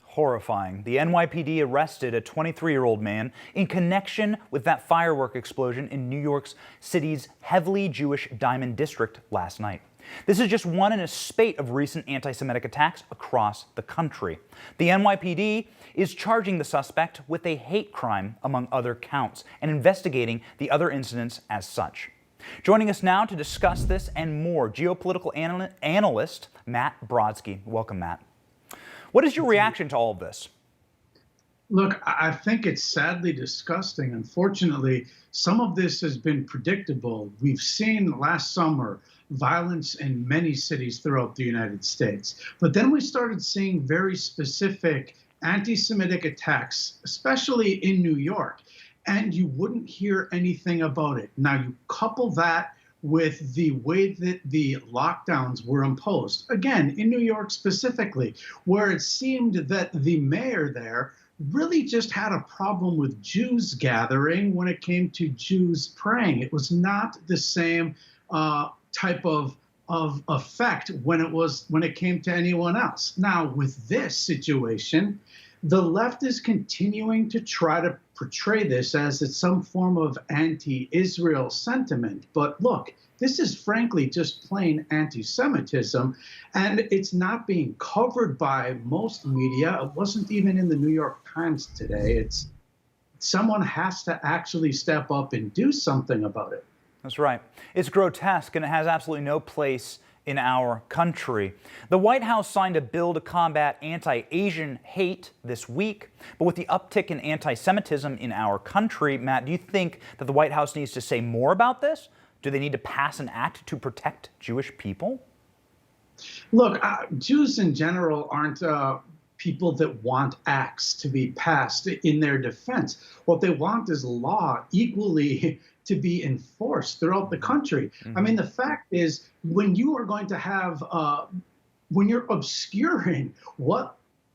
Horrifying. The NYPD arrested a 23-year-old man in connection with that firework explosion in New York City's heavily Jewish Diamond District last night. This is just one in a spate of recent anti-Semitic attacks across the country. The NYPD is charging the suspect with a hate crime, among other counts, and investigating the other incidents as such. Joining us now to discuss this and more, geopolitical analyst Matt Brodsky. Welcome, Matt. What is your reaction to all of this? Look, I think it's sadly disgusting. Unfortunately, some of this has been predictable. We've seen last summer violence in many cities throughout the United States. But then we started seeing very specific anti-Semitic attacks, especially in New York, and you wouldn't hear anything about it. Now, you couple that with the way that the lockdowns were imposed, again, in New York specifically, where it seemed that the mayor there really just had a problem with Jews gathering when it came to Jews praying. It was not the same type of effect when it came to anyone else. Now, with this situation, the left is continuing to try to portray this as it's some form of anti-Israel sentiment. But look, this is frankly just plain anti-Semitism, and it's not being covered by most media. It wasn't even in the New York Times today. Someone has to actually step up and do something about it. That's right. It's grotesque, and it has absolutely no place in our country. The White House signed a bill to combat anti-Asian hate this week, but with the uptick in anti-Semitism in our country, Matt, do you think that the White House needs to say more about this? Do they need to pass an act to protect Jewish people? Look, Jews in general aren't people that want acts to be passed in their defense. What they want is law equally to be enforced throughout the country. Mm-hmm. I mean, the fact is, when you are going to have, when you're obscuring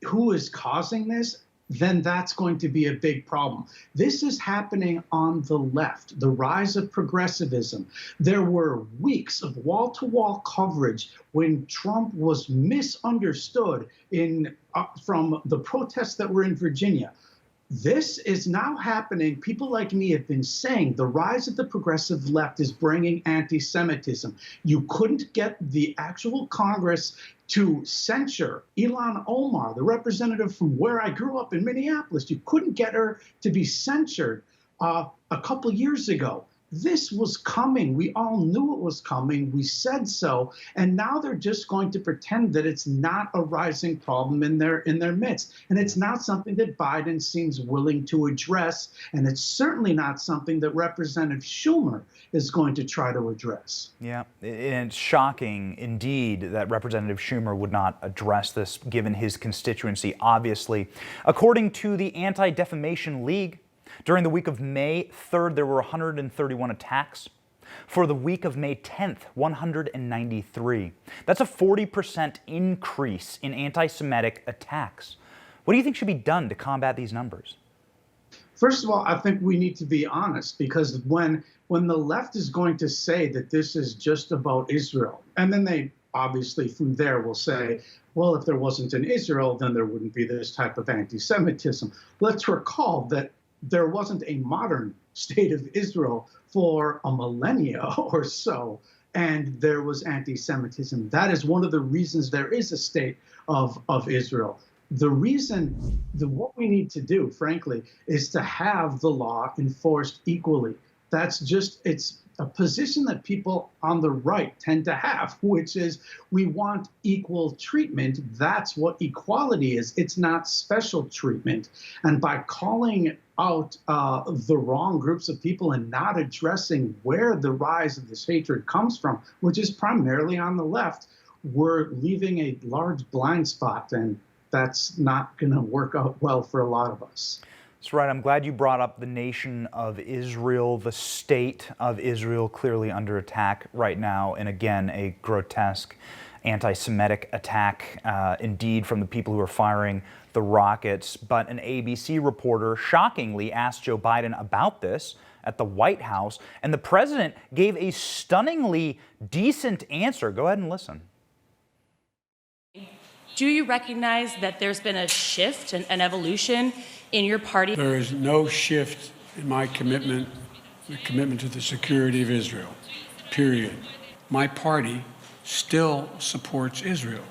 who is causing this, then that's going to be a big problem. This is happening on the left, the rise of progressivism. There were weeks of wall-to-wall coverage when Trump was misunderstood from the protests that were in Virginia. This is now happening. People like me have been saying the rise of the progressive left is bringing anti-Semitism. You couldn't get the actual Congress to censure Ilhan Omar, the representative from where I grew up in Minneapolis. You couldn't get her to be censured a couple years ago. This was coming. We all knew it was coming. We said so. And now they're just going to pretend that it's not a rising problem in their midst. And it's not something that Biden seems willing to address. And it's certainly not something that Representative Schumer is going to try to address. Yeah, and it's shocking indeed that Representative Schumer would not address this given his constituency, obviously. According to the Anti-Defamation League, during the week of May 3rd, there were 131 attacks. For the week of May 10th, 193. That's a 40% increase in anti-Semitic attacks. What do you think should be done to combat these numbers? First of all, I think we need to be honest, because when the left is going to say that this is just about Israel, and then they obviously from there will say, well, if there wasn't an Israel, then there wouldn't be this type of anti-Semitism. Let's recall that there wasn't a modern state of Israel for a millennia or so, and there was anti-Semitism. That is one of the reasons there is a state of Israel. The reason, what we need to do, frankly, is to have the law enforced equally. That's just, it's a position that people on the right tend to have, which is we want equal treatment. That's what equality is. It's not special treatment. And by calling out the wrong groups of people and not addressing where the rise of this hatred comes from, which is primarily on the left, we're leaving a large blind spot, and that's not going to work out well for a lot of us. That's right. I'm glad you brought up the nation of Israel, the state of Israel, clearly under attack right now. And again, a grotesque anti-Semitic attack, indeed, from the people who are firing the rockets. But an ABC reporter shockingly asked Joe Biden about this at the White House, and the president gave a stunningly decent answer. Go ahead and listen. Do you recognize that there's been a shift, an evolution in your party? There is no shift in my commitment to the security of Israel, period. My party still supports Israel.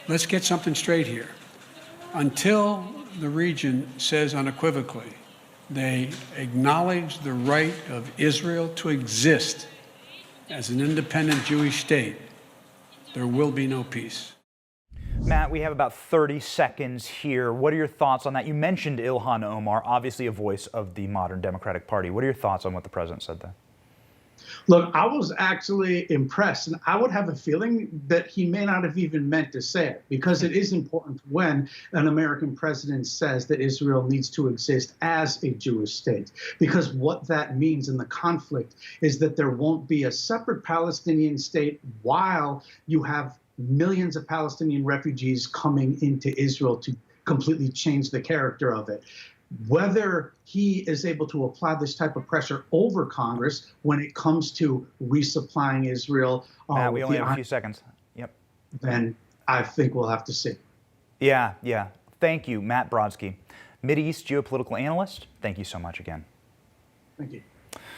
Let's get something straight here. Until the region says unequivocally they acknowledge the right of Israel to exist as an independent Jewish state, there will be no peace. Matt, we have about 30 seconds here. What are your thoughts on that? You mentioned Ilhan Omar, obviously a voice of the modern Democratic Party. What are your thoughts on what the president said there? Look, I was actually impressed, and I would have a feeling that he may not have even meant to say it, because it is important when an American president says that Israel needs to exist as a Jewish state, because what that means in the conflict is that there won't be a separate Palestinian state while you have millions of Palestinian refugees coming into Israel to completely change the character of it. Whether he is able to apply this type of pressure over Congress when it comes to resupplying Israel, Matt, we only have a few seconds. Yep. Then I think we'll have to see. Yeah. Thank you, Matt Brodsky, Mideast geopolitical analyst. Thank you so much again. Thank you.